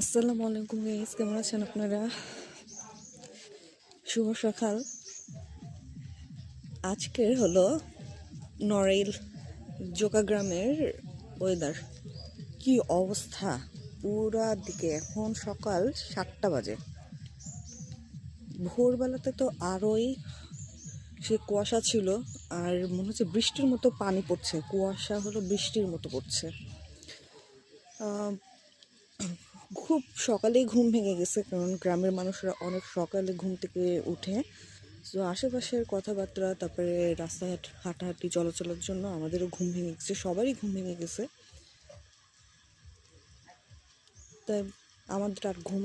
আসসালামু আলাইকুম গাইস, কেমন আছেন আপনারা? শুভ সকাল। আজকের হলো নড়াইল জোকা গ্রামের ওয়েদার। কি অবস্থা পুরা দিকে! এখন সকাল 7টা বাজে। ভোরবেলাতে তো আরোই সে কুয়াশা ছিল, আর মনে হচ্ছে বৃষ্টির মতো পানি পড়ছে। কুয়াশা হলো বৃষ্টির মতো পড়ছে। খুব সকালেই ঘুম ভেঙে গেছে, কারণ গ্রামের মানুষরা অনেক সকালে ঘুম থেকে উঠে। তো আশেপাশের কথাবার্তা, তারপরে রাস্তাঘাট হাঁটাহাঁটি চলাচলের জন্য আমাদেরও ঘুম ভেঙে গেছে, সবারই ঘুম ভেঙে গেছে। তাই আমাদের আর ঘুম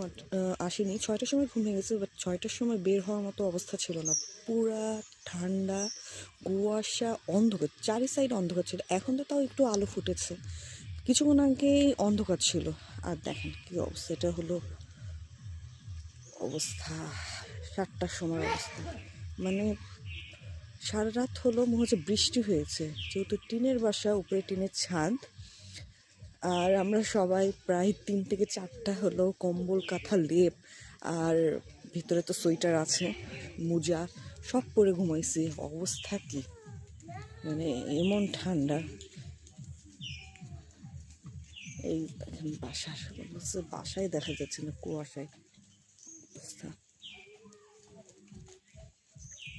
আসেনি। 6টার সময় ঘুম ভেঙে গেছে, বাট 6টার সময় বের হওয়ার মতো অবস্থা ছিল না। পুরা ঠান্ডা, কুয়াশা, অন্ধকার, চারি সাইড অন্ধকার ছিল। এখন তো তাও একটু আলো ফুটেছে, কিছুক্ষণ আগেই অন্ধকার ছিল। আর দেখেন কি অবস্থা, এটা হলো অবস্থা 7টার সময় অবস্থা। মানে সারা রাত হলো মনে হচ্ছে বৃষ্টি হয়েছে, যেহেতু টিনের বাসা, উপরে টিনের ছাদ। আর আমরা সবাই প্রায় 3 থেকে 4টা হলো কম্বল, কাঁথা, লেপ, আর ভিতরে তো সোয়েটার আছে, মোজা সব পরে ঘুমাইছি। অবস্থা কি, মানে এমন ঠান্ডা। এই দেখেন বাসায় দেখা যাচ্ছে না, কুয়াশায় অবস্থা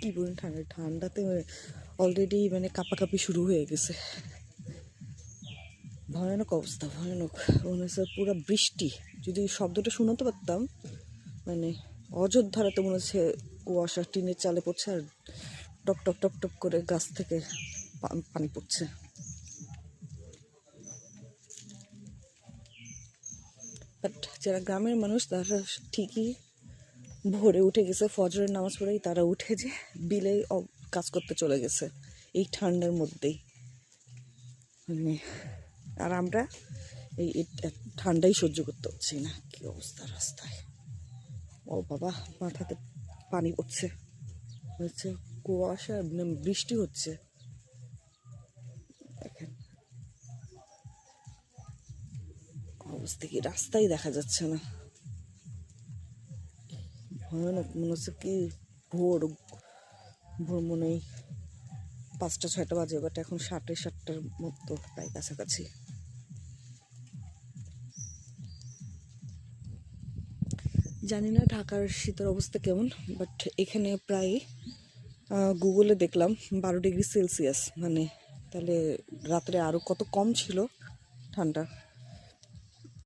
কি বলুন। ঠান্ডাতে অলরেডি মানে কাঁপাকাঁপি শুরু হয়ে গেছে। ভয়ানক অবস্থা, ভয়ানক। মনে হচ্ছে পুরো বৃষ্টি। যদি শব্দটা শোনাতে পারতাম, মানে অযোধ্যারাতে মনে হচ্ছে কুয়াশা টিনের চালে পড়ছে, আর টপ টপ টপ টপ করে গাছ থেকে পানি পড়ছে। বাট যারা গ্রামের মানুষ তারা ঠিকই ভোরে উঠে গেছে, ফজরের নামাজ পড়েই তারা উঠে যে বিলে কাজ করতে চলে গেছে এই ঠান্ডার মধ্যেই। মানে আর আমরা এই ঠান্ডাই সহ্য করতে পারছি না। কি অবস্থা রাস্তায়! ও বাবা, মাথাতে পানি পড়ছে, হচ্ছে কুয়াশা, বৃষ্টি হচ্ছে। দেখেন অবস্থা কি, রাস্তাই দেখা যাচ্ছে না। ভয়ানক। মনে হচ্ছে কি ভোর ভোর মনে হয় 5টা 6টা বাজে, বাট এখন 7টার মতো প্রায় কাছাকাছি। জানি না ঢাকার শীতের অবস্থা কেমন, বাট এখানে প্রায় গুগলে দেখলাম 12 ডিগ্রি সেলসিয়াস। মানে তাহলে রাত্রে আরও কত কম ছিল ঠান্ডা।